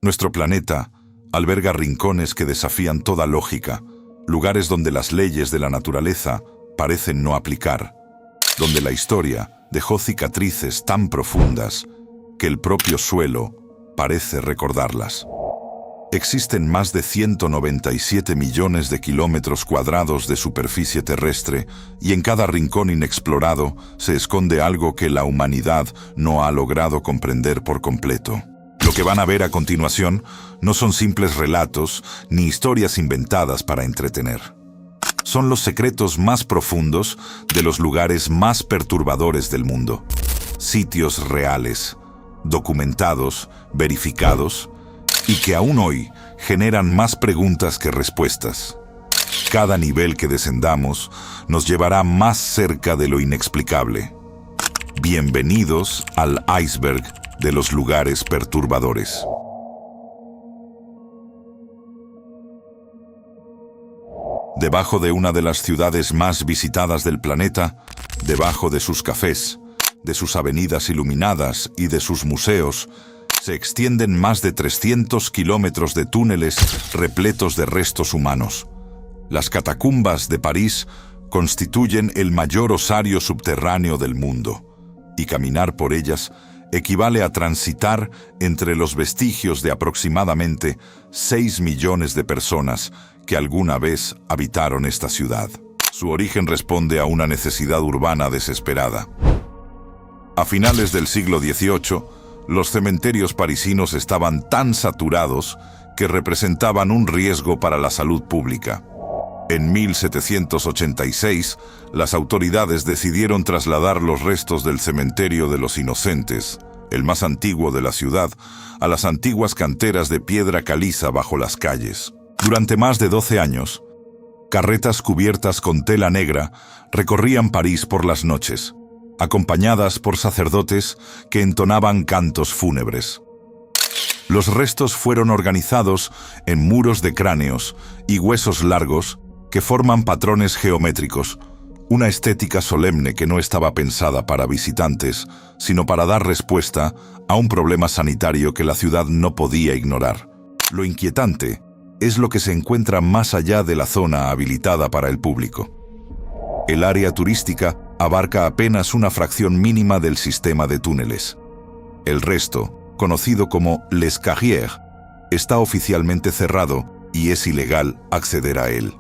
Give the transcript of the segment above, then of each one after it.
Nuestro planeta alberga rincones que desafían toda lógica, lugares donde las leyes de la naturaleza parecen no aplicar, donde la historia dejó cicatrices tan profundas que el propio suelo parece recordarlas. Existen más de 197 millones de kilómetros cuadrados de superficie terrestre y en cada rincón inexplorado se esconde algo que la humanidad no ha logrado comprender por completo. Lo que van a ver a continuación no son simples relatos ni historias inventadas para entretener. Son los secretos más profundos de los lugares más perturbadores del mundo. Sitios reales, documentados, verificados, y que aún hoy generan más preguntas que respuestas. Cada nivel que descendamos nos llevará más cerca de lo inexplicable. Bienvenidos al iceberg de los lugares perturbadores. Debajo de una de las ciudades más visitadas del planeta, debajo de sus cafés, de sus avenidas iluminadas y de sus museos, se extienden más de 300 kilómetros de túneles repletos de restos humanos. Las catacumbas de París constituyen el mayor osario subterráneo del mundo, y caminar por ellas equivale a transitar entre los vestigios de aproximadamente 6 millones de personas que alguna vez habitaron esta ciudad. Su origen responde a una necesidad urbana desesperada. A finales del siglo XVIII, los cementerios parisinos estaban tan saturados que representaban un riesgo para la salud pública. En 1786, las autoridades decidieron trasladar los restos del cementerio de los Inocentes, el más antiguo de la ciudad, a las antiguas canteras de piedra caliza bajo las calles. Durante más de 12 años, carretas cubiertas con tela negra recorrían París por las noches, acompañadas por sacerdotes que entonaban cantos fúnebres. Los restos fueron organizados en muros de cráneos y huesos largos que forman patrones geométricos, una estética solemne que no estaba pensada para visitantes, sino para dar respuesta a un problema sanitario que la ciudad no podía ignorar. Lo inquietante es lo que se encuentra más allá de la zona habilitada para el público. El área turística abarca apenas una fracción mínima del sistema de túneles. El resto, conocido como Les Carrières, está oficialmente cerrado y es ilegal acceder a él.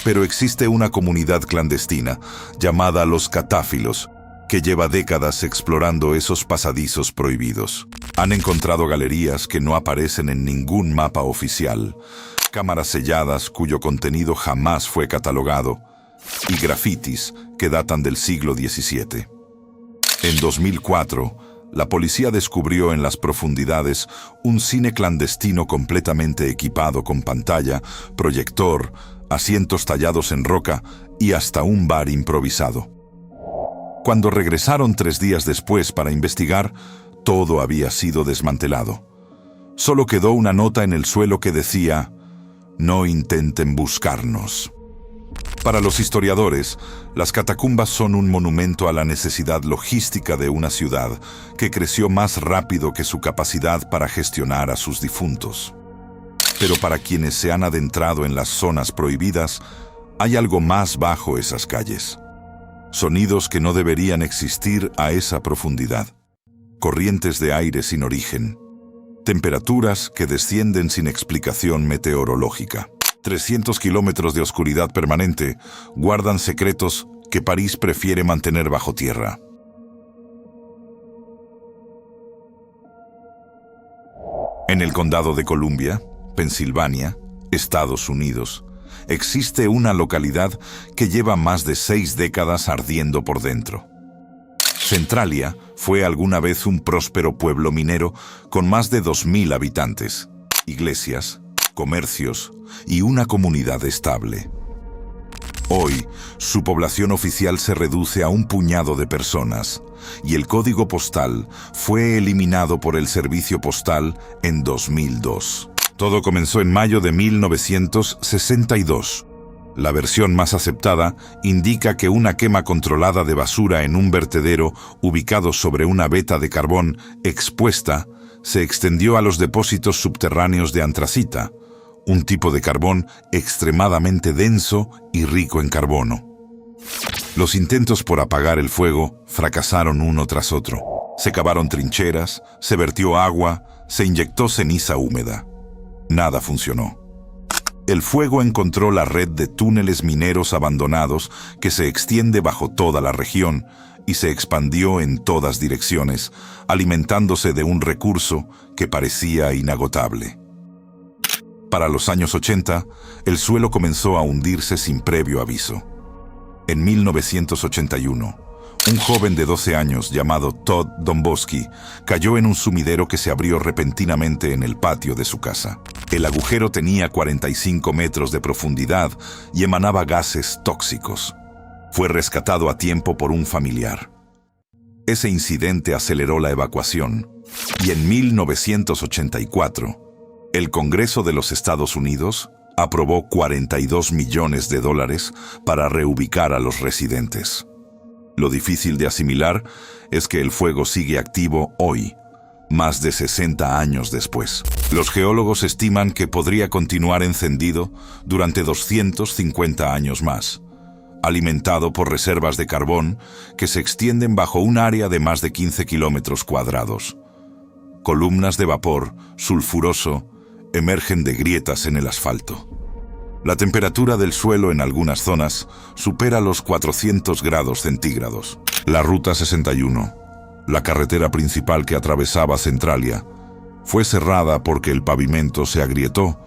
Pero existe una comunidad clandestina, llamada los catáfilos, que lleva décadas explorando esos pasadizos prohibidos. Han encontrado galerías que no aparecen en ningún mapa oficial, cámaras selladas cuyo contenido jamás fue catalogado, y grafitis que datan del siglo XVII. En 2004, la policía descubrió en las profundidades un cine clandestino completamente equipado con pantalla, proyector, asientos tallados en roca y hasta un bar improvisado. Cuando regresaron 3 días después para investigar, todo había sido desmantelado. Solo quedó una nota en el suelo que decía: "No intenten buscarnos". Para los historiadores, las catacumbas son un monumento a la necesidad logística de una ciudad que creció más rápido que su capacidad para gestionar a sus difuntos. Pero para quienes se han adentrado en las zonas prohibidas, hay algo más bajo esas calles. Sonidos que no deberían existir a esa profundidad. Corrientes de aire sin origen. Temperaturas que descienden sin explicación meteorológica. 300 kilómetros de oscuridad permanente guardan secretos que París prefiere mantener bajo tierra. En el condado de Columbia, Pensilvania, Estados Unidos, existe una localidad que lleva más de 6 décadas ardiendo por dentro. Centralia fue alguna vez un próspero pueblo minero con más de 2000 habitantes, iglesias, comercios y una comunidad estable. Hoy, su población oficial se reduce a un puñado de personas y el código postal fue eliminado por el servicio postal en 2002. Todo comenzó en mayo de 1962. La versión más aceptada indica que una quema controlada de basura en un vertedero ubicado sobre una veta de carbón expuesta se extendió a los depósitos subterráneos de antracita, un tipo de carbón extremadamente denso y rico en carbono. Los intentos por apagar el fuego fracasaron uno tras otro. Se cavaron trincheras, se vertió agua, se inyectó ceniza húmeda. Nada funcionó. El fuego encontró la red de túneles mineros abandonados que se extiende bajo toda la región y se expandió en todas direcciones, alimentándose de un recurso que parecía inagotable. Para los años 80, el suelo comenzó a hundirse sin previo aviso. En 1981, un joven de 12 años llamado Todd Domboski cayó en un sumidero que se abrió repentinamente en el patio de su casa. El agujero tenía 45 metros de profundidad y emanaba gases tóxicos. Fue rescatado a tiempo por un familiar. Ese incidente aceleró la evacuación y en 1984, el Congreso de los Estados Unidos aprobó $42 millones para reubicar a los residentes. Lo difícil de asimilar es que el fuego sigue activo hoy, más de 60 años después. Los geólogos estiman que podría continuar encendido durante 250 años más, alimentado por reservas de carbón que se extienden bajo un área de más de 15 kilómetros cuadrados. Columnas de vapor sulfuroso emergen de grietas en el asfalto. La temperatura del suelo en algunas zonas supera los 400 grados centígrados. La Ruta 61, la carretera principal que atravesaba Centralia, fue cerrada porque el pavimento se agrietó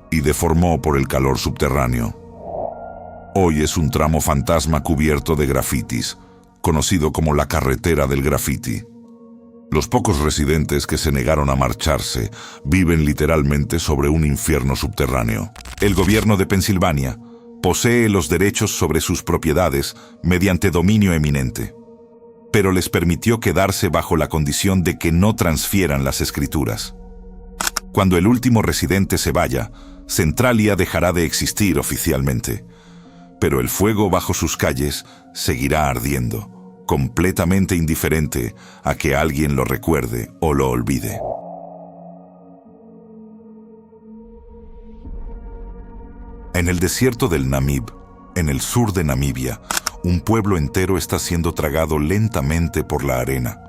y deformó por el calor subterráneo. Hoy es un tramo fantasma cubierto de grafitis, conocido como la carretera del grafiti. Los pocos residentes que se negaron a marcharse viven literalmente sobre un infierno subterráneo. El gobierno de Pensilvania posee los derechos sobre sus propiedades mediante dominio eminente, pero les permitió quedarse bajo la condición de que no transfieran las escrituras. Cuando el último residente se vaya, Centralia dejará de existir oficialmente, pero el fuego bajo sus calles seguirá ardiendo, completamente indiferente a que alguien lo recuerde o lo olvide. En el desierto del Namib, en el sur de Namibia, un pueblo entero está siendo tragado lentamente por la arena.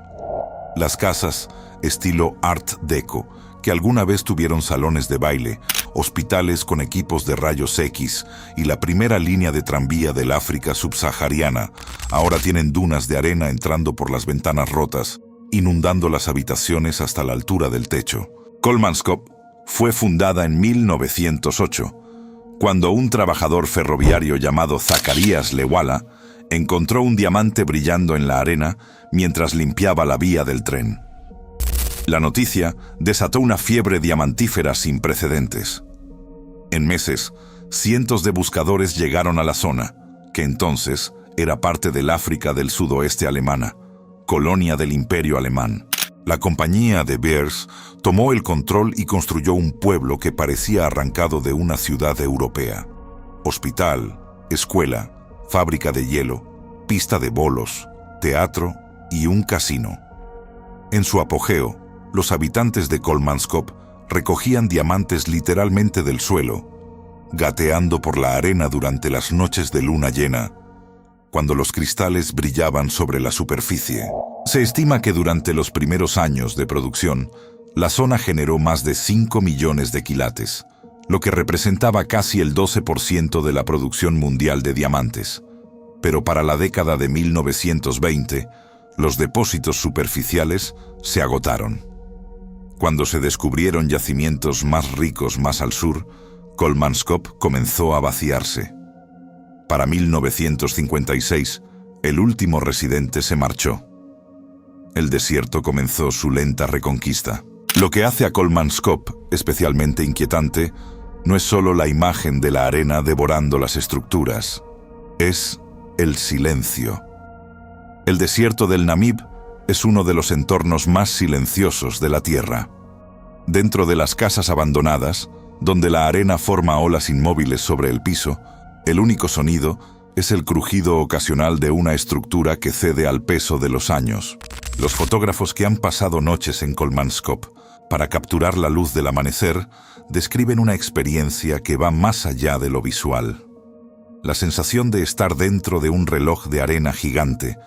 Las casas, estilo Art Deco, que alguna vez tuvieron salones de baile, hospitales con equipos de rayos X y la primera línea de tranvía del África subsahariana, ahora tienen dunas de arena entrando por las ventanas rotas, inundando las habitaciones hasta la altura del techo. Kolmanskop fue fundada en 1908, cuando un trabajador ferroviario llamado Zacarías Lewala encontró un diamante brillando en la arena mientras limpiaba la vía del tren. La noticia desató una fiebre diamantífera sin precedentes. En meses, cientos de buscadores llegaron a la zona, que entonces era parte del África del sudoeste alemana, colonia del Imperio Alemán. La compañía de Beers tomó el control y construyó un pueblo que parecía arrancado de una ciudad europea. Hospital, escuela, fábrica de hielo, pista de bolos, teatro y un casino. En su apogeo, los habitantes de Kolmanskop recogían diamantes literalmente del suelo, gateando por la arena durante las noches de luna llena, cuando los cristales brillaban sobre la superficie. Se estima que durante los primeros años de producción, la zona generó más de 5 millones de quilates, lo que representaba casi el 12% de la producción mundial de diamantes. Pero para la década de 1920, los depósitos superficiales se agotaron. Cuando se descubrieron yacimientos más ricos más al sur, Kolmanskop comenzó a vaciarse. Para 1956, el último residente se marchó. El desierto comenzó su lenta reconquista. Lo que hace a Kolmanskop especialmente inquietante no es solo la imagen de la arena devorando las estructuras, es el silencio. El desierto del Namib es uno de los entornos más silenciosos de la Tierra. Dentro de las casas abandonadas, donde la arena forma olas inmóviles sobre el piso, el único sonido es el crujido ocasional de una estructura que cede al peso de los años. Los fotógrafos que han pasado noches en Kolmanskop para capturar la luz del amanecer, describen una experiencia que va más allá de lo visual. La sensación de estar dentro de un reloj de arena gigante,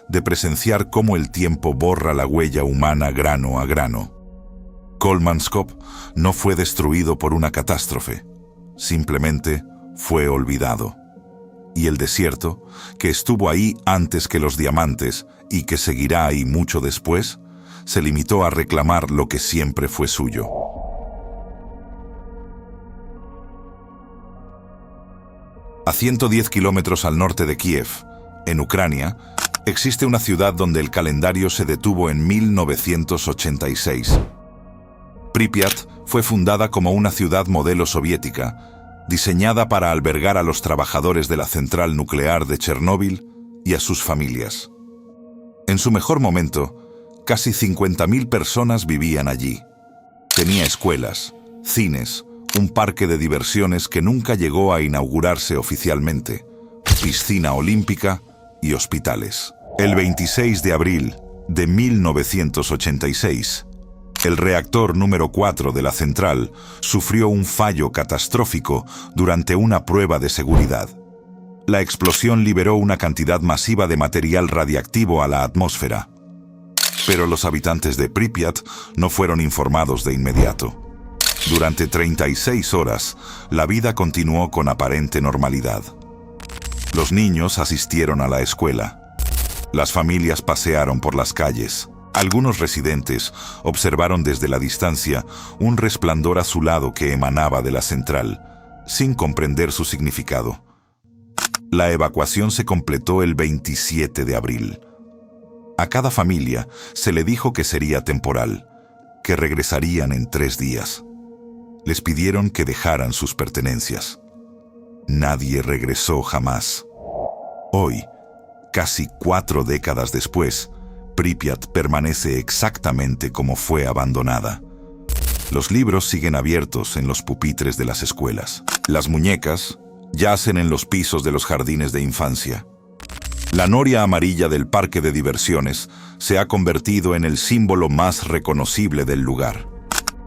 de presenciar cómo el tiempo borra la huella humana grano a grano. Kolmanskop no fue destruido por una catástrofe, simplemente fue olvidado. Y el desierto, que estuvo ahí antes que los diamantes y que seguirá ahí mucho después, se limitó a reclamar lo que siempre fue suyo. A 110 kilómetros al norte de Kiev, en Ucrania, existe una ciudad donde el calendario se detuvo en 1986. Pripyat fue fundada como una ciudad modelo soviética, diseñada para albergar a los trabajadores de la central nuclear de Chernóbil y a sus familias. En su mejor momento, casi 50.000 personas vivían allí. Tenía escuelas, cines, un parque de diversiones que nunca llegó a inaugurarse oficialmente, piscina olímpica y hospitales. El 26 de abril de 1986, el reactor número 4 de la central sufrió un fallo catastrófico durante una prueba de seguridad. La explosión liberó una cantidad masiva de material radiactivo a la atmósfera. Pero los habitantes de Pripyat no fueron informados de inmediato. Durante 36 horas, la vida continuó con aparente normalidad. Los niños asistieron a la escuela. Las familias pasearon por las calles. Algunos residentes observaron desde la distancia un resplandor azulado que emanaba de la central, sin comprender su significado. La evacuación se completó el 27 de abril. A cada familia se le dijo que sería temporal, que regresarían en 3 días. Les pidieron que dejaran sus pertenencias. Nadie regresó jamás. Hoy, casi 4 décadas después, Pripyat permanece exactamente como fue abandonada. Los libros siguen abiertos en los pupitres de las escuelas. Las muñecas yacen en los pisos de los jardines de infancia. La noria amarilla del parque de diversiones se ha convertido en el símbolo más reconocible del lugar.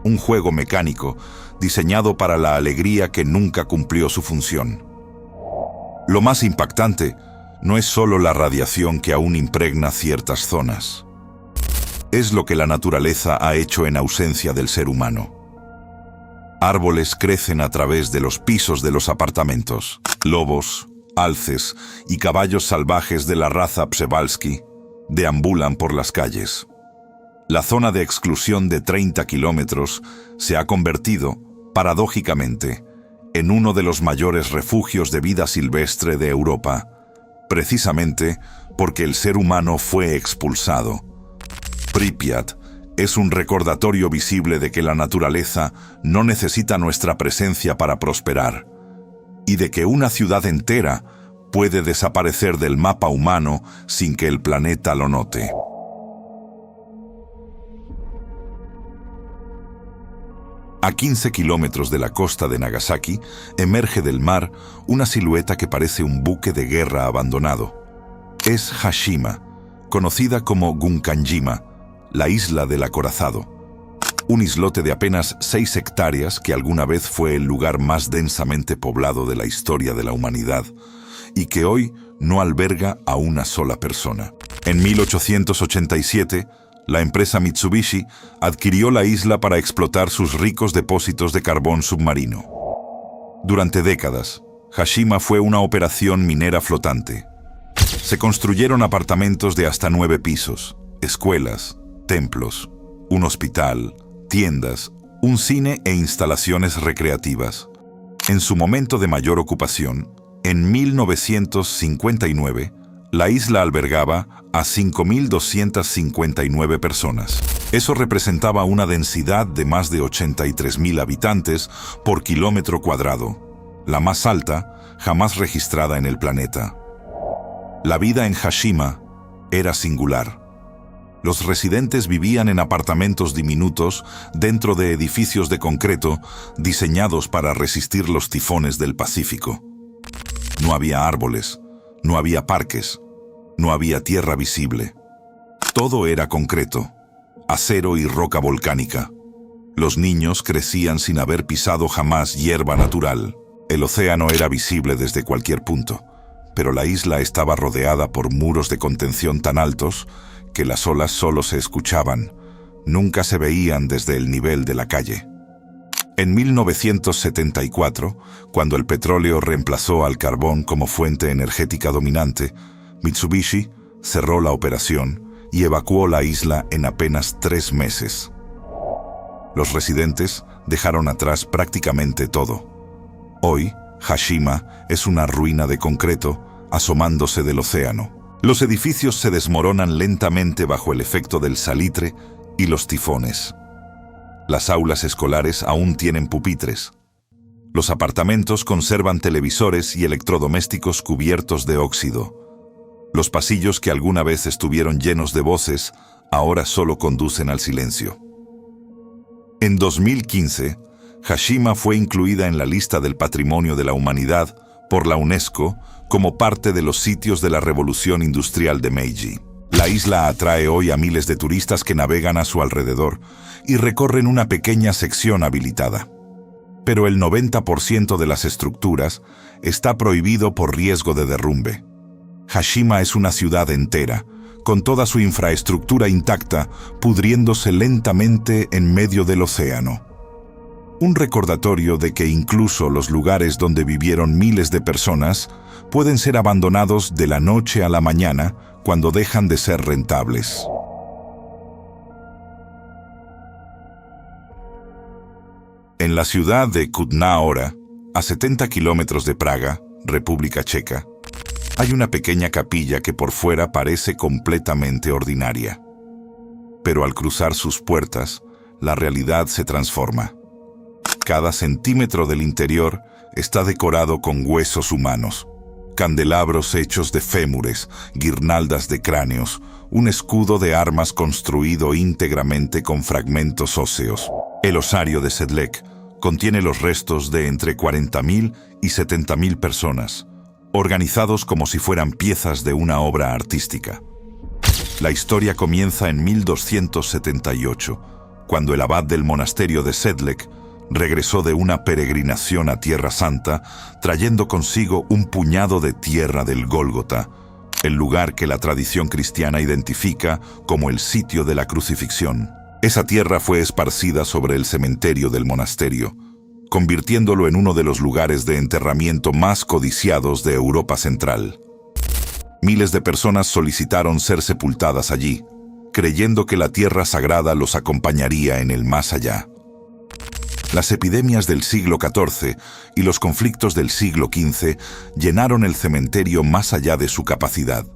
Un juego mecánico diseñado para la alegría que nunca cumplió su función. Lo más impactante no es solo la radiación que aún impregna ciertas zonas. Es lo que la naturaleza ha hecho en ausencia del ser humano. Árboles crecen a través de los pisos de los apartamentos. Lobos, alces y caballos salvajes de la raza Przewalski deambulan por las calles. La zona de exclusión de 30 kilómetros se ha convertido, paradójicamente, en uno de los mayores refugios de vida silvestre de Europa, precisamente porque el ser humano fue expulsado. Pripyat es un recordatorio visible de que la naturaleza no necesita nuestra presencia para prosperar, y de que una ciudad entera puede desaparecer del mapa humano sin que el planeta lo note. A 15 kilómetros de la costa de Nagasaki, emerge del mar una silueta que parece un buque de guerra abandonado. Es Hashima, conocida como Gunkanjima, la isla del acorazado. Un islote de apenas 6 hectáreas que alguna vez fue el lugar más densamente poblado de la historia de la humanidad y que hoy no alberga a una sola persona. En 1887, la empresa Mitsubishi adquirió la isla para explotar sus ricos depósitos de carbón submarino. Durante décadas, Hashima fue una operación minera flotante. Se construyeron apartamentos de hasta 9 pisos, escuelas, templos, un hospital, tiendas, un cine e instalaciones recreativas. En su momento de mayor ocupación, en 1959, la isla albergaba a 5.259 personas. Eso representaba una densidad de más de 83.000 habitantes por kilómetro cuadrado, la más alta jamás registrada en el planeta. La vida en Hashima era singular. Los residentes vivían en apartamentos diminutos dentro de edificios de concreto diseñados para resistir los tifones del Pacífico. No había árboles, no había parques, no había tierra visible. Todo era concreto, acero y roca volcánica. Los niños crecían sin haber pisado jamás hierba natural. El océano era visible desde cualquier punto, pero la isla estaba rodeada por muros de contención tan altos que las olas solo se escuchaban, nunca se veían desde el nivel de la calle. En 1974, cuando el petróleo reemplazó al carbón como fuente energética dominante, Mitsubishi cerró la operación y evacuó la isla en apenas 3 meses. Los residentes dejaron atrás prácticamente todo. Hoy, Hashima es una ruina de concreto asomándose del océano. Los edificios se desmoronan lentamente bajo el efecto del salitre y los tifones. Las aulas escolares aún tienen pupitres. Los apartamentos conservan televisores y electrodomésticos cubiertos de óxido. Los pasillos que alguna vez estuvieron llenos de voces, ahora solo conducen al silencio. En 2015, Hashima fue incluida en la lista del Patrimonio de la Humanidad por la UNESCO como parte de los sitios de la Revolución Industrial de Meiji. La isla atrae hoy a miles de turistas que navegan a su alrededor y recorren una pequeña sección habilitada. Pero el 90% de las estructuras está prohibido por riesgo de derrumbe. Hashima es una ciudad entera, con toda su infraestructura intacta, pudriéndose lentamente en medio del océano. Un recordatorio de que incluso los lugares donde vivieron miles de personas pueden ser abandonados de la noche a la mañana cuando dejan de ser rentables. En la ciudad de Kutná Hora, a 70 kilómetros de Praga, República Checa, hay una pequeña capilla que por fuera parece completamente ordinaria. Pero al cruzar sus puertas, la realidad se transforma. Cada centímetro del interior está decorado con huesos humanos, candelabros hechos de fémures, guirnaldas de cráneos, un escudo de armas construido íntegramente con fragmentos óseos. El osario de Sedlec contiene los restos de entre 40.000 y 70.000 personas, organizados como si fueran piezas de una obra artística. La historia comienza en 1278, cuando el abad del monasterio de Sedlec regresó de una peregrinación a Tierra Santa, trayendo consigo un puñado de tierra del Gólgota, el lugar que la tradición cristiana identifica como el sitio de la crucifixión. Esa tierra fue esparcida sobre el cementerio del monasterio, convirtiéndolo en uno de los lugares de enterramiento más codiciados de Europa Central. Miles de personas solicitaron ser sepultadas allí, creyendo que la tierra sagrada los acompañaría en el más allá. Las epidemias del siglo XIV y los conflictos del siglo XV llenaron el cementerio más allá de su capacidad.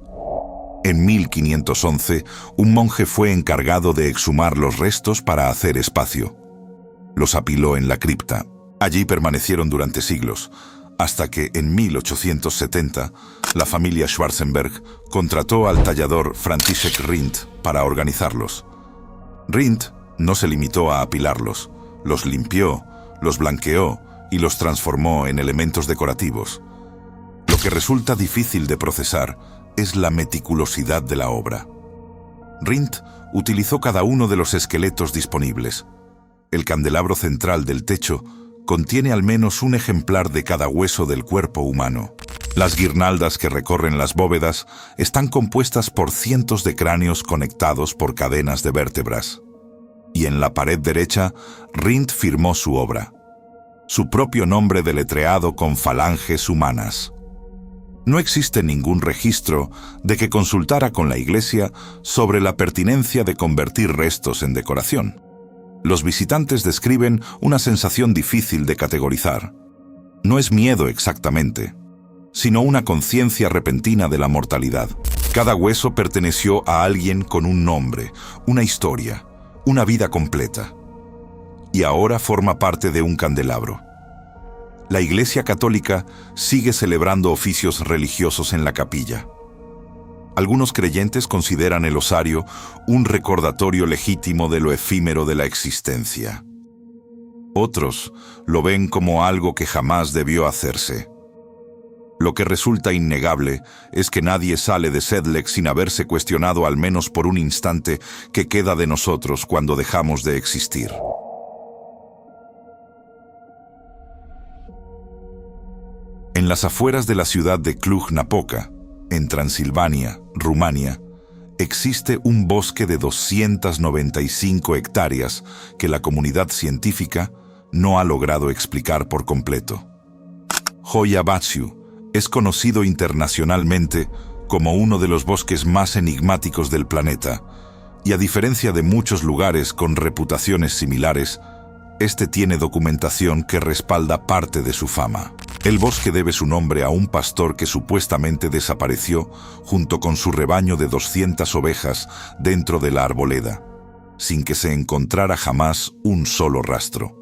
En 1511, un monje fue encargado de exhumar los restos para hacer espacio. Los apiló en la cripta. Allí permanecieron durante siglos, hasta que en 1870 la familia Schwarzenberg contrató al tallador František Rindt para organizarlos. Rindt no se limitó a apilarlos, los limpió, los blanqueó y los transformó en elementos decorativos. Lo que resulta difícil de procesar es la meticulosidad de la obra. Rindt utilizó cada uno de los esqueletos disponibles. El candelabro central del techo contiene al menos un ejemplar de cada hueso del cuerpo humano. Las guirnaldas que recorren las bóvedas están compuestas por cientos de cráneos conectados por cadenas de vértebras. Y en la pared derecha, Rindt firmó su obra, su propio nombre deletreado con falanges humanas. No existe ningún registro de que consultara con la Iglesia sobre la pertinencia de convertir restos en decoración. Los visitantes describen una sensación difícil de categorizar. No es miedo exactamente, sino una conciencia repentina de la mortalidad. Cada hueso perteneció a alguien con un nombre, una historia, una vida completa. Y ahora forma parte de un candelabro. La Iglesia Católica sigue celebrando oficios religiosos en la capilla. Algunos creyentes consideran el osario un recordatorio legítimo de lo efímero de la existencia. Otros lo ven como algo que jamás debió hacerse. Lo que resulta innegable es que nadie sale de Sedlec sin haberse cuestionado al menos por un instante qué queda de nosotros cuando dejamos de existir. En las afueras de la ciudad de Cluj-Napoca, en Transilvania, Rumania, existe un bosque de 295 hectáreas que la comunidad científica no ha logrado explicar por completo. Hoia Baciu es conocido internacionalmente como uno de los bosques más enigmáticos del planeta, y a diferencia de muchos lugares con reputaciones similares, este tiene documentación que respalda parte de su fama. El bosque debe su nombre a un pastor que supuestamente desapareció junto con su rebaño de 200 ovejas dentro de la arboleda, sin que se encontrara jamás un solo rastro.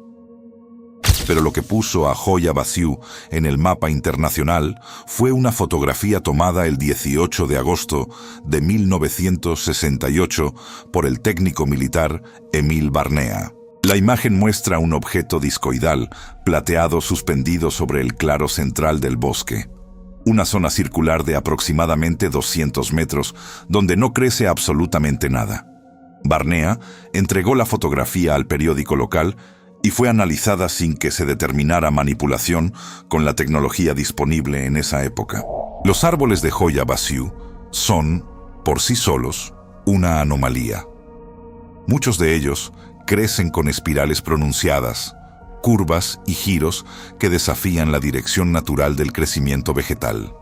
Pero lo que puso a Hoia Baciu en el mapa internacional fue una fotografía tomada el 18 de agosto de 1968 por el técnico militar Emil Barnea. La imagen muestra un objeto discoidal, plateado suspendido sobre el claro central del bosque. Una zona circular de aproximadamente 200 metros, donde no crece absolutamente nada. Barnea entregó la fotografía al periódico local y fue analizada sin que se determinara manipulación con la tecnología disponible en esa época. Los árboles de Hoia Baciu son, por sí solos, una anomalía. Muchos de ellos crecen con espirales pronunciadas, curvas y giros que desafían la dirección natural del crecimiento vegetal.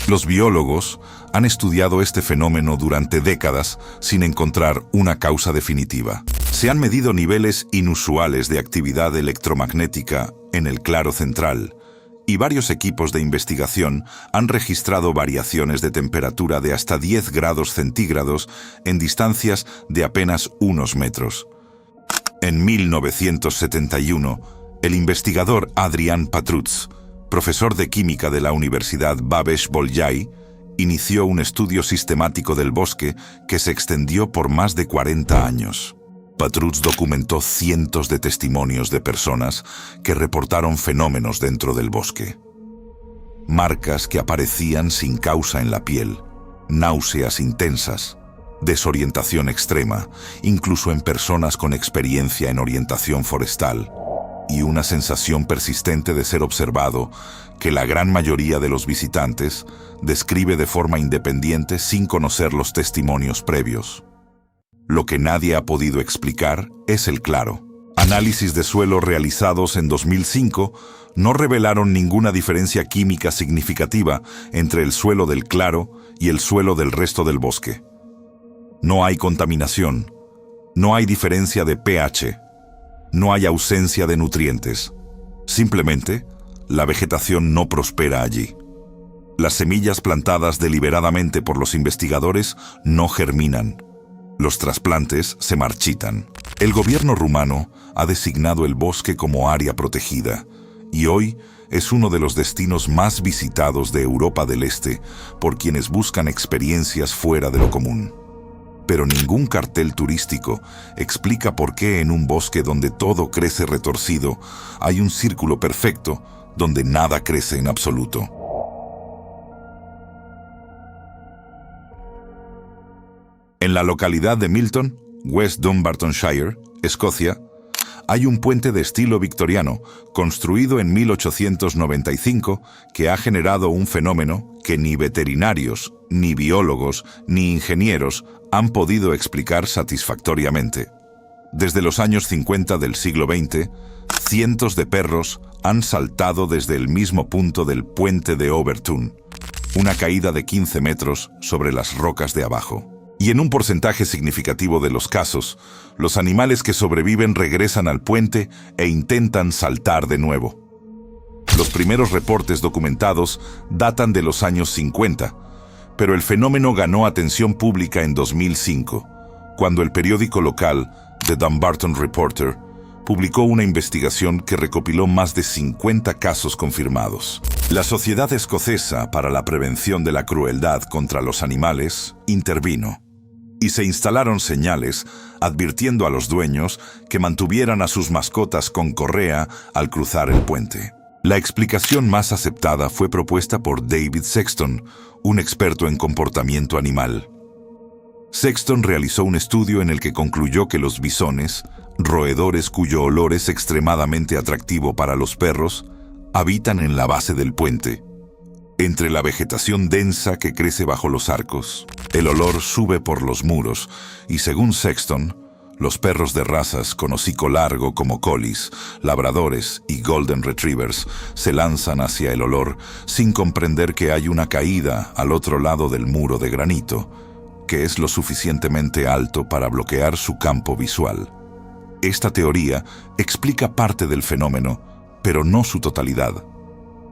Los biólogos han estudiado este fenómeno durante décadas sin encontrar una causa definitiva. Se han medido niveles inusuales de actividad electromagnética en el claro central, y varios equipos de investigación han registrado variaciones de temperatura de hasta 10 grados centígrados en distancias de apenas unos metros. En 1971, el investigador Adrian Patrutz, profesor de química de la Universidad Babeș-Bolyai, inició un estudio sistemático del bosque que se extendió por más de 40 años. Patrutz documentó cientos de testimonios de personas que reportaron fenómenos dentro del bosque. Marcas que aparecían sin causa en la piel, náuseas intensas, desorientación extrema, incluso en personas con experiencia en orientación forestal, y una sensación persistente de ser observado que la gran mayoría de los visitantes describe de forma independiente sin conocer los testimonios previos. Lo que nadie ha podido explicar es el claro. Análisis de suelo realizados en 2005 no revelaron ninguna diferencia química significativa entre el suelo del claro y el suelo del resto del bosque. No hay contaminación, no hay diferencia de pH, no hay ausencia de nutrientes. Simplemente, la vegetación no prospera allí. Las semillas plantadas deliberadamente por los investigadores no germinan. Los trasplantes se marchitan. El gobierno rumano ha designado el bosque como área protegida y hoy es uno de los destinos más visitados de Europa del Este por quienes buscan experiencias fuera de lo común. Pero ningún cartel turístico explica por qué en un bosque donde todo crece retorcido hay un círculo perfecto donde nada crece en absoluto. En la localidad de Milton, West Dunbartonshire, Escocia, hay un puente de estilo victoriano, construido en 1895, que ha generado un fenómeno que ni veterinarios, ni biólogos, ni ingenieros han podido explicar satisfactoriamente. Desde los años 50 del siglo XX, cientos de perros han saltado desde el mismo punto del puente de Overtoun, una caída de 15 metros sobre las rocas de abajo. Y en un porcentaje significativo de los casos, los animales que sobreviven regresan al puente e intentan saltar de nuevo. Los primeros reportes documentados datan de los años 50, pero el fenómeno ganó atención pública en 2005, cuando el periódico local, The Dumbarton Reporter, publicó una investigación que recopiló más de 50 casos confirmados. La Sociedad Escocesa para la Prevención de la Crueldad contra los Animales intervino, y se instalaron señales advirtiendo a los dueños que mantuvieran a sus mascotas con correa al cruzar el puente. La explicación más aceptada fue propuesta por David Sexton, un experto en comportamiento animal. Sexton realizó un estudio en el que concluyó que los bisones, roedores cuyo olor es extremadamente atractivo para los perros, habitan en la base del puente, entre la vegetación densa que crece bajo los arcos. El olor sube por los muros y, según Sexton, los perros de razas con hocico largo como collies, labradores y golden retrievers se lanzan hacia el olor sin comprender que hay una caída al otro lado del muro de granito, que es lo suficientemente alto para bloquear su campo visual. Esta teoría explica parte del fenómeno, pero no su totalidad.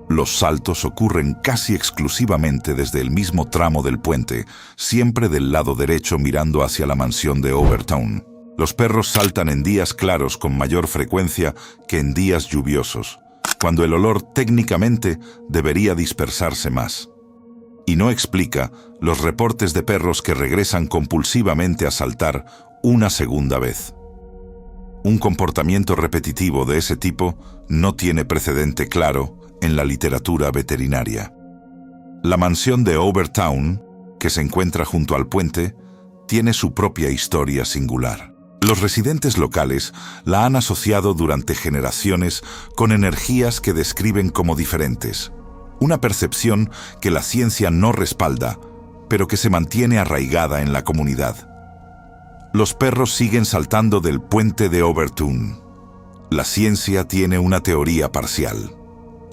Los saltos ocurren casi exclusivamente desde el mismo tramo del puente, siempre del lado derecho mirando hacia la mansión de Overtown. Los perros saltan en días claros con mayor frecuencia que en días lluviosos, cuando el olor técnicamente debería dispersarse más. Y no explica los reportes de perros que regresan compulsivamente a saltar una segunda vez. Un comportamiento repetitivo de ese tipo no tiene precedente claro en la literatura veterinaria. La mansión de Overtown, que se encuentra junto al puente, tiene su propia historia singular. Los residentes locales la han asociado durante generaciones con energías que describen como diferentes. Una percepción que la ciencia no respalda, pero que se mantiene arraigada en la comunidad. Los perros siguen saltando del puente de Overtown. La ciencia tiene una teoría parcial.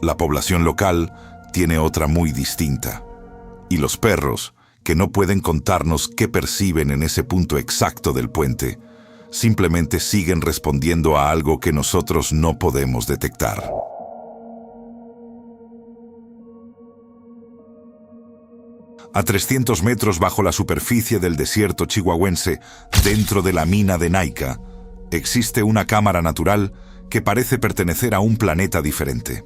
La población local tiene otra muy distinta. Y los perros, que no pueden contarnos qué perciben en ese punto exacto del puente, simplemente siguen respondiendo a algo que nosotros no podemos detectar. A 300 metros bajo la superficie del desierto chihuahuense, dentro de la mina de Naica, existe una cámara natural que parece pertenecer a un planeta diferente.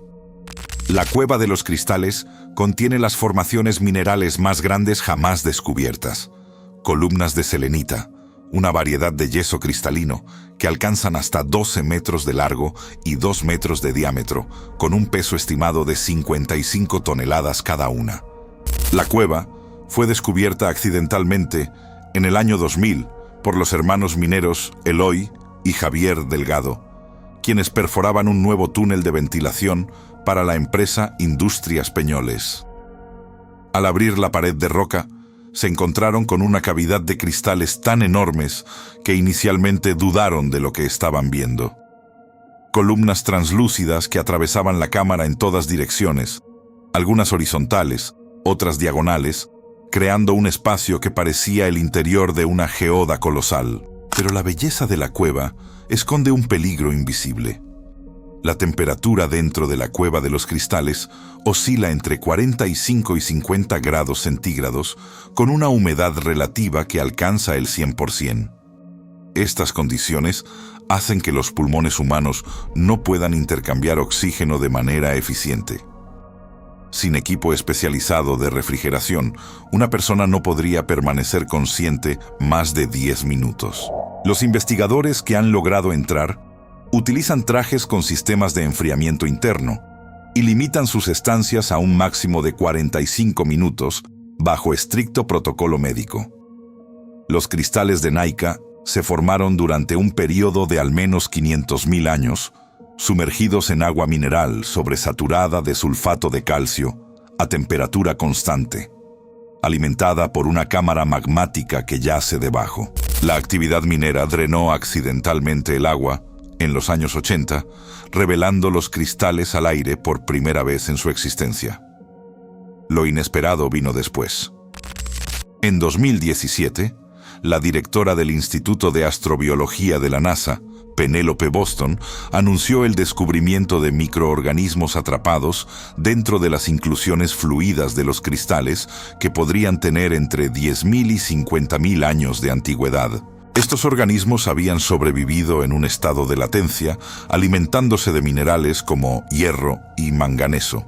La Cueva de los Cristales contiene las formaciones minerales más grandes jamás descubiertas. Columnas de selenita, una variedad de yeso cristalino que alcanzan hasta 12 metros de largo y 2 metros de diámetro, con un peso estimado de 55 toneladas cada una. La cueva fue descubierta accidentalmente en el año 2000 por los hermanos mineros Eloy y Javier Delgado, quienes perforaban un nuevo túnel de ventilación para la empresa Industrias Peñoles. Al abrir la pared de roca, se encontraron con una cavidad de cristales tan enormes que inicialmente dudaron de lo que estaban viendo. Columnas translúcidas que atravesaban la cámara en todas direcciones, algunas horizontales, otras diagonales, creando un espacio que parecía el interior de una geoda colosal. Pero la belleza de la cueva esconde un peligro invisible. La temperatura dentro de la Cueva de los Cristales oscila entre 45 y 50 grados centígrados, con una humedad relativa que alcanza el 100%. Estas condiciones hacen que los pulmones humanos no puedan intercambiar oxígeno de manera eficiente. Sin equipo especializado de refrigeración, una persona no podría permanecer consciente más de 10 minutos. Los investigadores que han logrado entrar utilizan trajes con sistemas de enfriamiento interno y limitan sus estancias a un máximo de 45 minutos bajo estricto protocolo médico. Los cristales de Naica se formaron durante un periodo de al menos 500.000 años, sumergidos en agua mineral sobresaturada de sulfato de calcio a temperatura constante, alimentada por una cámara magmática que yace debajo. La actividad minera drenó accidentalmente el agua en los años 80, revelando los cristales al aire por primera vez en su existencia. Lo inesperado vino después. En 2017, la directora del Instituto de Astrobiología de la NASA, Penelope Boston, anunció el descubrimiento de microorganismos atrapados dentro de las inclusiones fluidas de los cristales que podrían tener entre 10.000 y 50.000 años de antigüedad. Estos organismos habían sobrevivido en un estado de latencia, alimentándose de minerales como hierro y manganeso.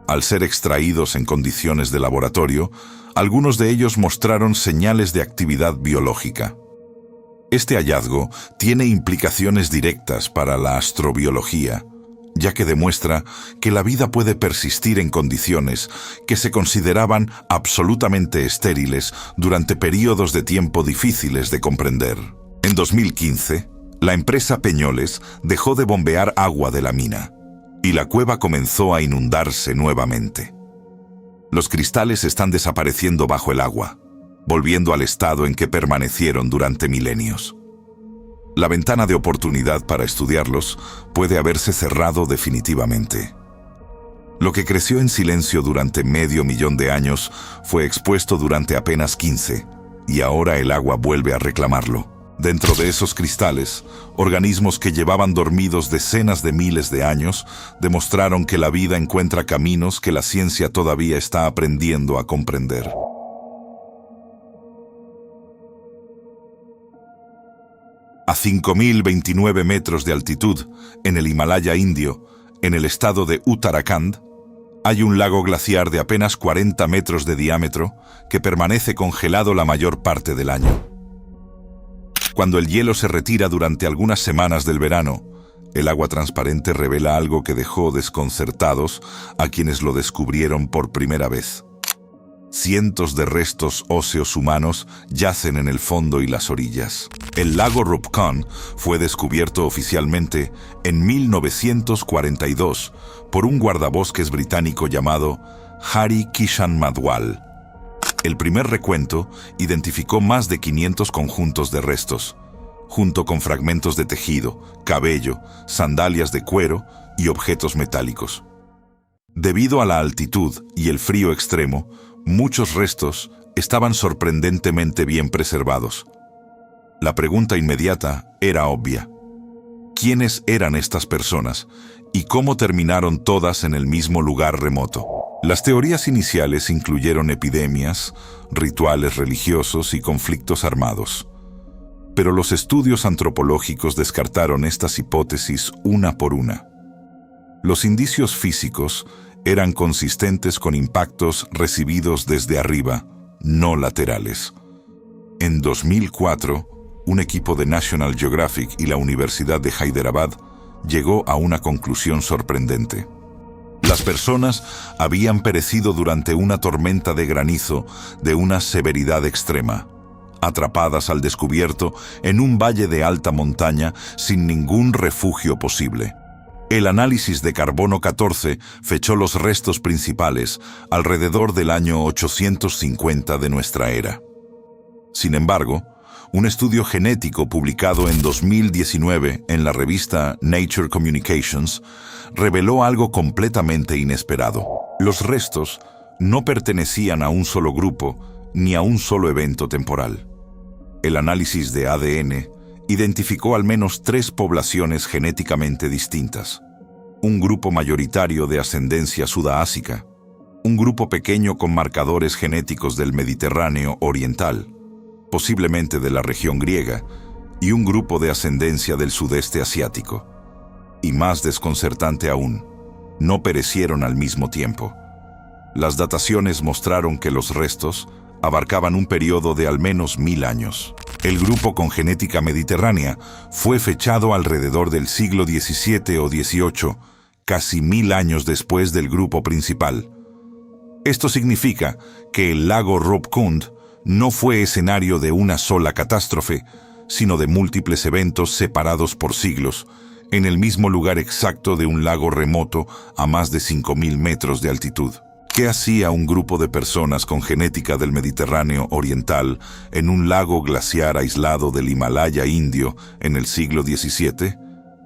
Al ser extraídos en condiciones de laboratorio, algunos de ellos mostraron señales de actividad biológica. Este hallazgo tiene implicaciones directas para la astrobiología, ya que demuestra que la vida puede persistir en condiciones que se consideraban absolutamente estériles durante periodos de tiempo difíciles de comprender. En 2015, la empresa Peñoles dejó de bombear agua de la mina. y la cueva comenzó a inundarse nuevamente. Los cristales están desapareciendo bajo el agua, volviendo al estado en que permanecieron durante milenios. La ventana de oportunidad para estudiarlos puede haberse cerrado definitivamente. Lo que creció en silencio durante medio millón de años fue expuesto durante apenas 15, y ahora el agua vuelve a reclamarlo. Dentro de esos cristales, organismos que llevaban dormidos decenas de miles de años demostraron que la vida encuentra caminos que la ciencia todavía está aprendiendo a comprender. A 5.029 metros de altitud, en el Himalaya indio, en el estado de Uttarakhand, hay un lago glaciar de apenas 40 metros de diámetro que permanece congelado la mayor parte del año. Cuando el hielo se retira durante algunas semanas del verano, el agua transparente revela algo que dejó desconcertados a quienes lo descubrieron por primera vez. Cientos de restos óseos humanos yacen en el fondo y las orillas. El lago Rubicon fue descubierto oficialmente en 1942 por un guardabosques británico llamado Hari Kishan Madwal. El primer recuento identificó más de 500 conjuntos de restos, junto con fragmentos de tejido, cabello, sandalias de cuero y objetos metálicos. Debido a la altitud y el frío extremo, muchos restos estaban sorprendentemente bien preservados. La pregunta inmediata era obvia. ¿Quiénes eran estas personas y cómo terminaron todas en el mismo lugar remoto? Las teorías iniciales incluyeron epidemias, rituales religiosos y conflictos armados. Pero los estudios antropológicos descartaron estas hipótesis una por una. Los indicios físicos eran consistentes con impactos recibidos desde arriba, no laterales. En 2004, un equipo de National Geographic y la Universidad de Hyderabad llegó a una conclusión sorprendente. Las personas habían perecido durante una tormenta de granizo de una severidad extrema, atrapadas al descubierto en un valle de alta montaña sin ningún refugio posible. El análisis de carbono 14 fechó los restos principales alrededor del año 850 de nuestra era. Sin embargo, un estudio genético publicado en 2019 en la revista Nature Communications reveló algo completamente inesperado. Los restos no pertenecían a un solo grupo ni a un solo evento temporal. El análisis de ADN identificó al menos 3 poblaciones genéticamente distintas. Un grupo mayoritario de ascendencia sudaásica, un grupo pequeño con marcadores genéticos del Mediterráneo oriental, posiblemente de la región griega, y un grupo de ascendencia del sudeste asiático. Y más desconcertante aún, no perecieron al mismo tiempo. Las dataciones mostraron que los restos abarcaban un periodo de al menos 1000 años. El grupo con genética mediterránea fue fechado alrededor del siglo XVII o XVIII, casi 1000 años después del grupo principal. Esto significa que el lago Rupkund no fue escenario de una sola catástrofe, sino de múltiples eventos separados por siglos, en el mismo lugar exacto de un lago remoto a más de 5000 metros de altitud. ¿Qué hacía un grupo de personas con genética del Mediterráneo oriental en un lago glaciar aislado del Himalaya indio en el siglo XVII?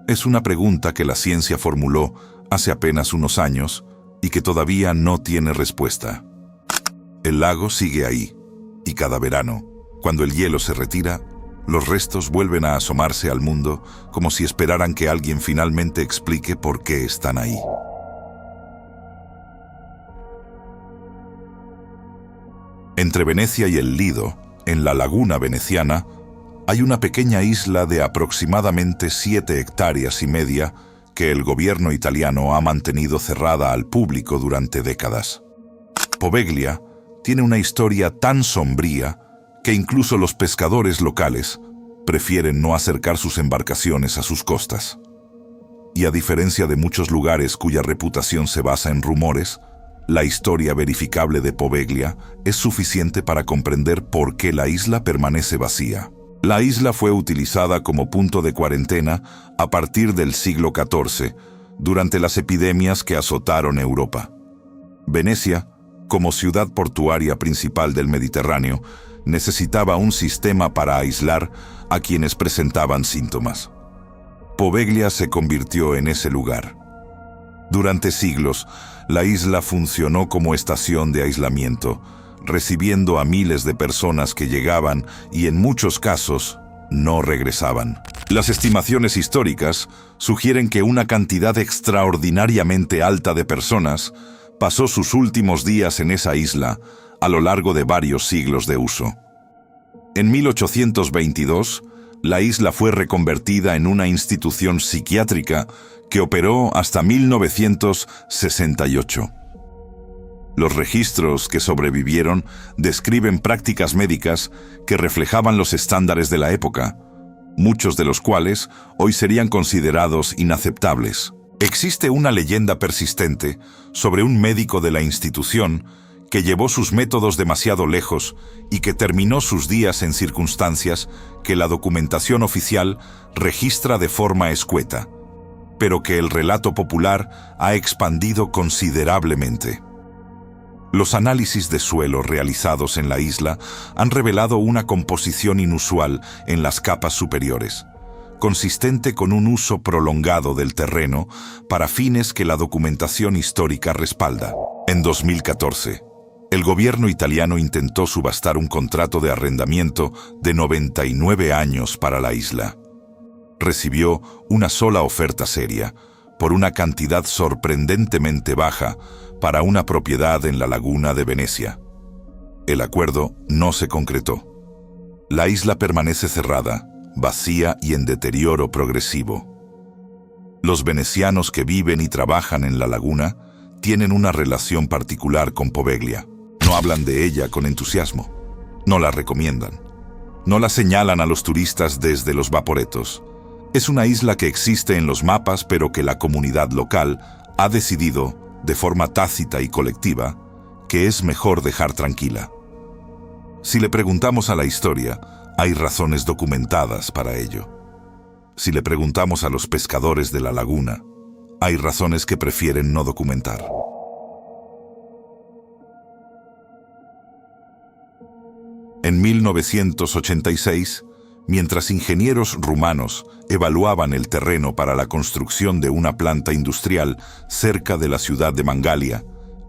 Es una pregunta que la ciencia formuló hace apenas unos años y que todavía no tiene respuesta. El lago sigue ahí, y cada verano, cuando el hielo se retira, los restos vuelven a asomarse al mundo como si esperaran que alguien finalmente explique por qué están ahí. Entre Venecia y el Lido, en la laguna veneciana, hay una pequeña isla de aproximadamente 7,5 hectáreas que el gobierno italiano ha mantenido cerrada al público durante décadas. Poveglia tiene una historia tan sombría que incluso los pescadores locales prefieren no acercar sus embarcaciones a sus costas. Y a diferencia de muchos lugares cuya reputación se basa en rumores, la historia verificable de Poveglia es suficiente para comprender por qué la isla permanece vacía. La isla fue utilizada como punto de cuarentena a partir del siglo XIV, durante las epidemias que azotaron Europa. Venecia, como ciudad portuaria principal del Mediterráneo, necesitaba un sistema para aislar a quienes presentaban síntomas. Poveglia se convirtió en ese lugar. Durante siglos, la isla funcionó como estación de aislamiento, recibiendo a miles de personas que llegaban y en muchos casos no regresaban. Las estimaciones históricas sugieren que una cantidad extraordinariamente alta de personas pasó sus últimos días en esa isla a lo largo de varios siglos de uso. En 1822, la isla fue reconvertida en una institución psiquiátrica que operó hasta 1968. Los registros que sobrevivieron describen prácticas médicas que reflejaban los estándares de la época, muchos de los cuales hoy serían considerados inaceptables. Existe una leyenda persistente sobre un médico de la institución que llevó sus métodos demasiado lejos y que terminó sus días en circunstancias que la documentación oficial registra de forma escueta, pero que el relato popular ha expandido considerablemente. Los análisis de suelo realizados en la isla han revelado una composición inusual en las capas superiores, consistente con un uso prolongado del terreno para fines que la documentación histórica respalda. En 2014, el gobierno italiano intentó subastar un contrato de arrendamiento de 99 años para la isla. Recibió una sola oferta seria, por una cantidad sorprendentemente baja para una propiedad en la laguna de Venecia. El acuerdo no se concretó. La isla permanece cerrada, vacía y en deterioro progresivo. Los venecianos que viven y trabajan en la laguna tienen una relación particular con Poveglia. No hablan de ella con entusiasmo. No la recomiendan. No la señalan a los turistas desde los vaporetos. Es una isla que existe en los mapas, pero que la comunidad local ha decidido, de forma tácita y colectiva, que es mejor dejar tranquila. Si le preguntamos a la historia, hay razones documentadas para ello. Si le preguntamos a los pescadores de la laguna, hay razones que prefieren no documentar. En 1986, mientras ingenieros rumanos evaluaban el terreno para la construcción de una planta industrial cerca de la ciudad de Mangalia,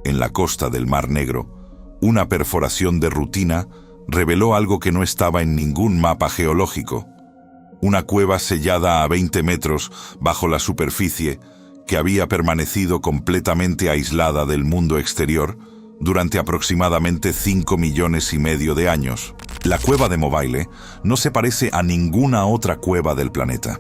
en la costa del Mar Negro, una perforación de rutina reveló algo que no estaba en ningún mapa geológico. Una cueva sellada a 20 metros bajo la superficie que había permanecido completamente aislada del mundo exterior durante aproximadamente 5,5 millones de años. La cueva de Mobile no se parece a ninguna otra cueva del planeta.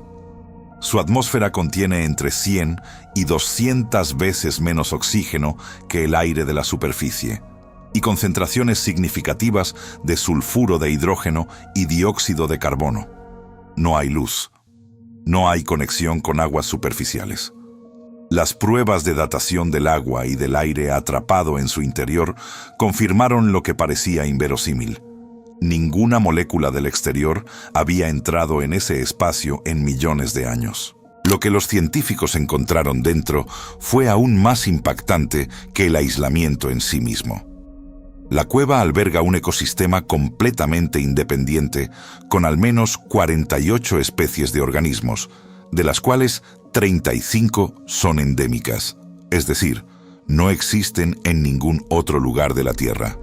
Su atmósfera contiene entre 100 y 200 veces menos oxígeno que el aire de la superficie, y concentraciones significativas de sulfuro de hidrógeno y dióxido de carbono. No hay luz. No hay conexión con aguas superficiales. Las pruebas de datación del agua y del aire atrapado en su interior confirmaron lo que parecía inverosímil. Ninguna molécula del exterior había entrado en ese espacio en millones de años. Lo que los científicos encontraron dentro fue aún más impactante que el aislamiento en sí mismo. La cueva alberga un ecosistema completamente independiente, con al menos 48 especies de organismos, de las cuales 35 son endémicas, es decir, no existen en ningún otro lugar de la Tierra.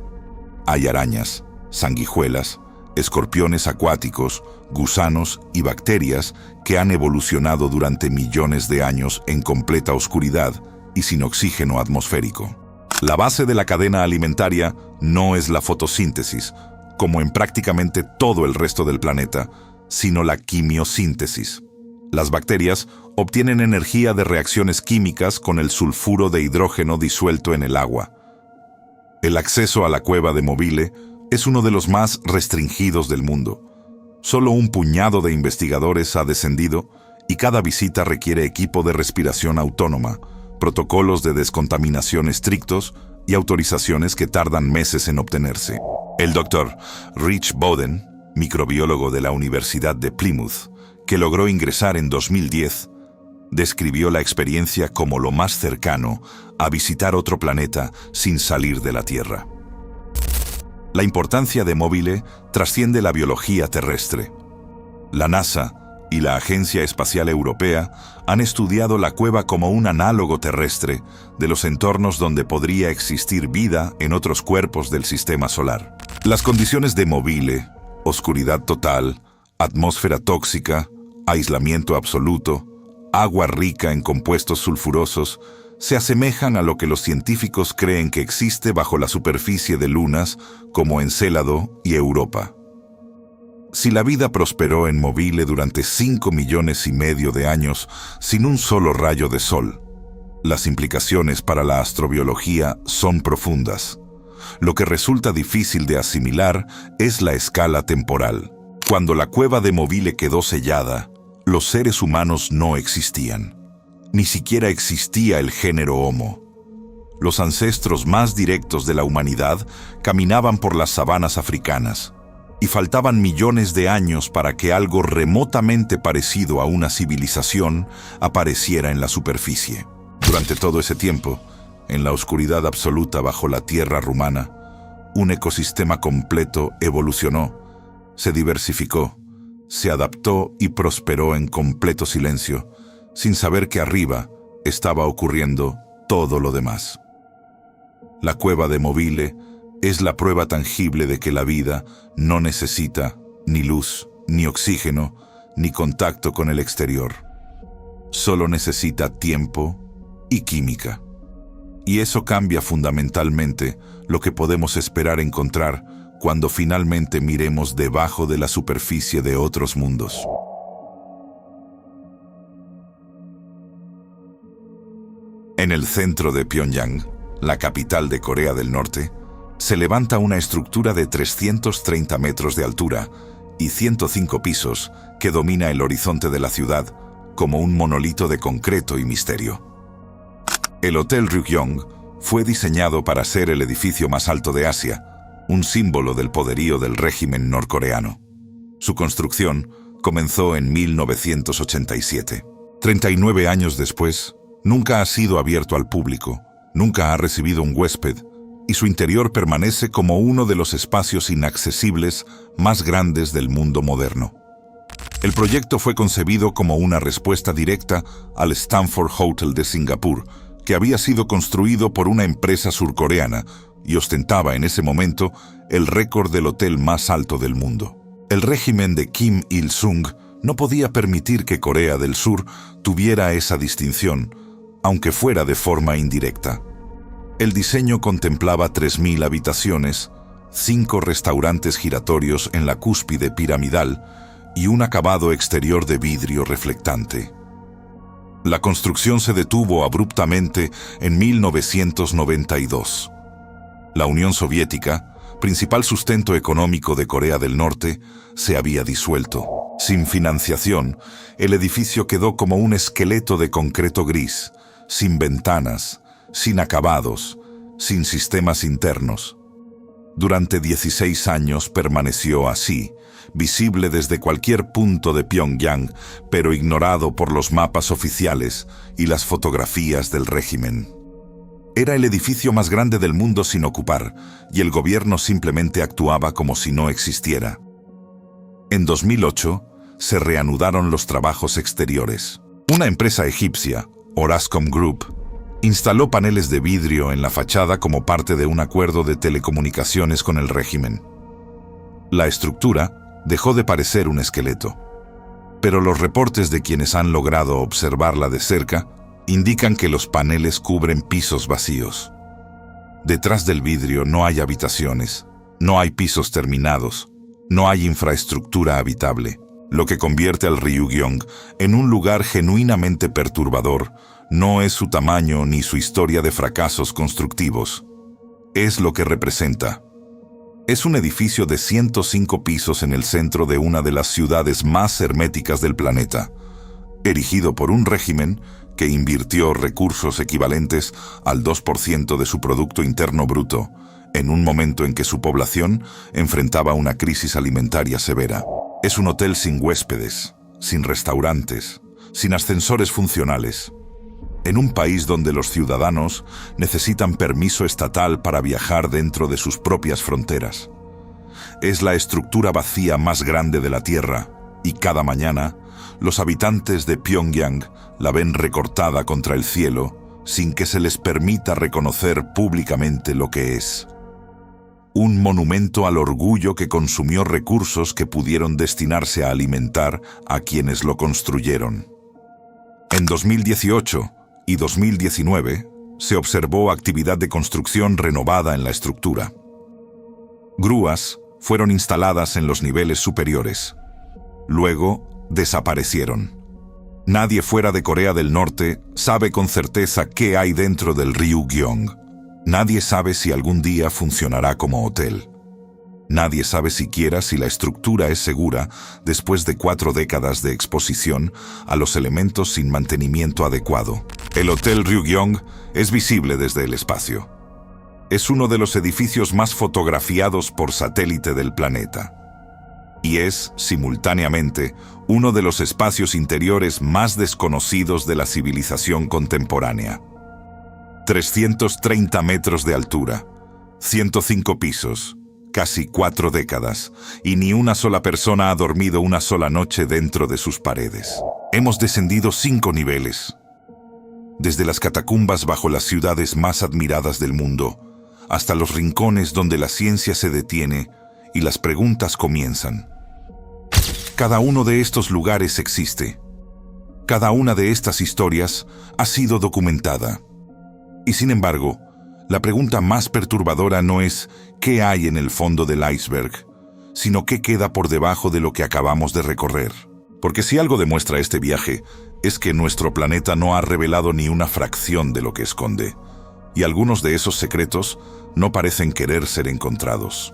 Hay arañas, sanguijuelas, escorpiones acuáticos, gusanos y bacterias que han evolucionado durante millones de años en completa oscuridad y sin oxígeno atmosférico. La base de la cadena alimentaria no es la fotosíntesis, como en prácticamente todo el resto del planeta, sino la quimiosíntesis. Las bacterias obtienen energía de reacciones químicas con el sulfuro de hidrógeno disuelto en el agua. El acceso a la cueva de Mobile es uno de los más restringidos del mundo. Solo un puñado de investigadores ha descendido y cada visita requiere equipo de respiración autónoma, protocolos de descontaminación estrictos y autorizaciones que tardan meses en obtenerse. El Dr. Rich Bowden, microbiólogo de la Universidad de Plymouth, que logró ingresar en 2010, describió la experiencia como lo más cercano a visitar otro planeta sin salir de la Tierra. La importancia de Mobile trasciende la biología terrestre. La NASA y la Agencia Espacial Europea han estudiado la cueva como un análogo terrestre de los entornos donde podría existir vida en otros cuerpos del sistema solar. Las condiciones de Mobile, oscuridad total, atmósfera tóxica, aislamiento absoluto, agua rica en compuestos sulfurosos, se asemejan a lo que los científicos creen que existe bajo la superficie de lunas como Encélado y Europa. Si la vida prosperó en Mobile durante 5,5 millones de años sin un solo rayo de sol, las implicaciones para la astrobiología son profundas. Lo que resulta difícil de asimilar es la escala temporal. Cuando la cueva de Mobile quedó sellada, los seres humanos no existían. Ni siquiera existía el género Homo. Los ancestros más directos de la humanidad caminaban por las sabanas africanas, y faltaban millones de años para que algo remotamente parecido a una civilización apareciera en la superficie. Durante todo ese tiempo, en la oscuridad absoluta bajo la tierra rumana, un ecosistema completo evolucionó, se diversificó, se adaptó y prosperó en completo silencio, sin saber que arriba estaba ocurriendo todo lo demás. La cueva de Mobile es la prueba tangible de que la vida no necesita ni luz, ni oxígeno, ni contacto con el exterior. Solo necesita tiempo y química. Y eso cambia fundamentalmente lo que podemos esperar encontrar cuando finalmente miremos debajo de la superficie de otros mundos. En el centro de Pyongyang, la capital de Corea del Norte, se levanta una estructura de 330 metros de altura y 105 pisos que domina el horizonte de la ciudad como un monolito de concreto y misterio. El Hotel Ryugyong fue diseñado para ser el edificio más alto de Asia, un símbolo del poderío del régimen norcoreano. Su construcción comenzó en 1987. 39 años después, nunca ha sido abierto al público, nunca ha recibido un huésped, y su interior permanece como uno de los espacios inaccesibles más grandes del mundo moderno. El proyecto fue concebido como una respuesta directa al Stanford Hotel de Singapur, que había sido construido por una empresa surcoreana y ostentaba en ese momento el récord del hotel más alto del mundo. El régimen de Kim Il-sung no podía permitir que Corea del Sur tuviera esa distinción, aunque fuera de forma indirecta. El diseño contemplaba 3.000 habitaciones, 5 restaurantes giratorios en la cúspide piramidal y un acabado exterior de vidrio reflectante. La construcción se detuvo abruptamente en 1992. La Unión Soviética, principal sustento económico de Corea del Norte, se había disuelto. Sin financiación, el edificio quedó como un esqueleto de concreto gris, sin ventanas, sin acabados, sin sistemas internos. Durante 16 años permaneció así, visible desde cualquier punto de Pyongyang, pero ignorado por los mapas oficiales y las fotografías del régimen. Era el edificio más grande del mundo sin ocupar, y el gobierno simplemente actuaba como si no existiera. En 2008, se reanudaron los trabajos exteriores. Una empresa egipcia, Orascom Group, instaló paneles de vidrio en la fachada como parte de un acuerdo de telecomunicaciones con el régimen. La estructura dejó de parecer un esqueleto, pero los reportes de quienes han logrado observarla de cerca indican que los paneles cubren pisos vacíos. Detrás del vidrio no hay habitaciones, no hay pisos terminados, no hay infraestructura habitable, lo que convierte al Ryugyong en un lugar genuinamente perturbador. No es su tamaño ni su historia de fracasos constructivos. Es lo que representa. Es un edificio de 105 pisos en el centro de una de las ciudades más herméticas del planeta, erigido por un régimen que invirtió recursos equivalentes al 2% de su Producto Interno Bruto, en un momento en que su población enfrentaba una crisis alimentaria severa. Es un hotel sin huéspedes, sin restaurantes, sin ascensores funcionales, en un país donde los ciudadanos necesitan permiso estatal para viajar dentro de sus propias fronteras. Es la estructura vacía más grande de la Tierra, y cada mañana los habitantes de Pyongyang la ven recortada contra el cielo sin que se les permita reconocer públicamente lo que es. Un monumento al orgullo que consumió recursos que pudieron destinarse a alimentar a quienes lo construyeron. En 2018 y 2019 se observó actividad de construcción renovada en la estructura. Grúas fueron instaladas en los niveles superiores. Luego desaparecieron. Nadie fuera de Corea del Norte sabe con certeza qué hay dentro del Ryugyong. Nadie sabe si algún día funcionará como hotel. Nadie sabe siquiera si la estructura es segura después de 4 décadas de exposición a los elementos sin mantenimiento adecuado. El Hotel Ryugyong es visible desde el espacio. Es uno de los edificios más fotografiados por satélite del planeta. Y es, simultáneamente, uno de los espacios interiores más desconocidos de la civilización contemporánea. 330 metros de altura, 105 pisos, casi 4 décadas, y ni una sola persona ha dormido una sola noche dentro de sus paredes. Hemos descendido 5 niveles. Desde las catacumbas bajo las ciudades más admiradas del mundo, hasta los rincones donde la ciencia se detiene y las preguntas comienzan. Cada uno de estos lugares existe. Cada una de estas historias ha sido documentada. Y sin embargo, la pregunta más perturbadora no es ¿qué hay en el fondo del iceberg?, sino ¿qué queda por debajo de lo que acabamos de recorrer? Porque si algo demuestra este viaje, es que nuestro planeta no ha revelado ni una fracción de lo que esconde, y algunos de esos secretos no parecen querer ser encontrados.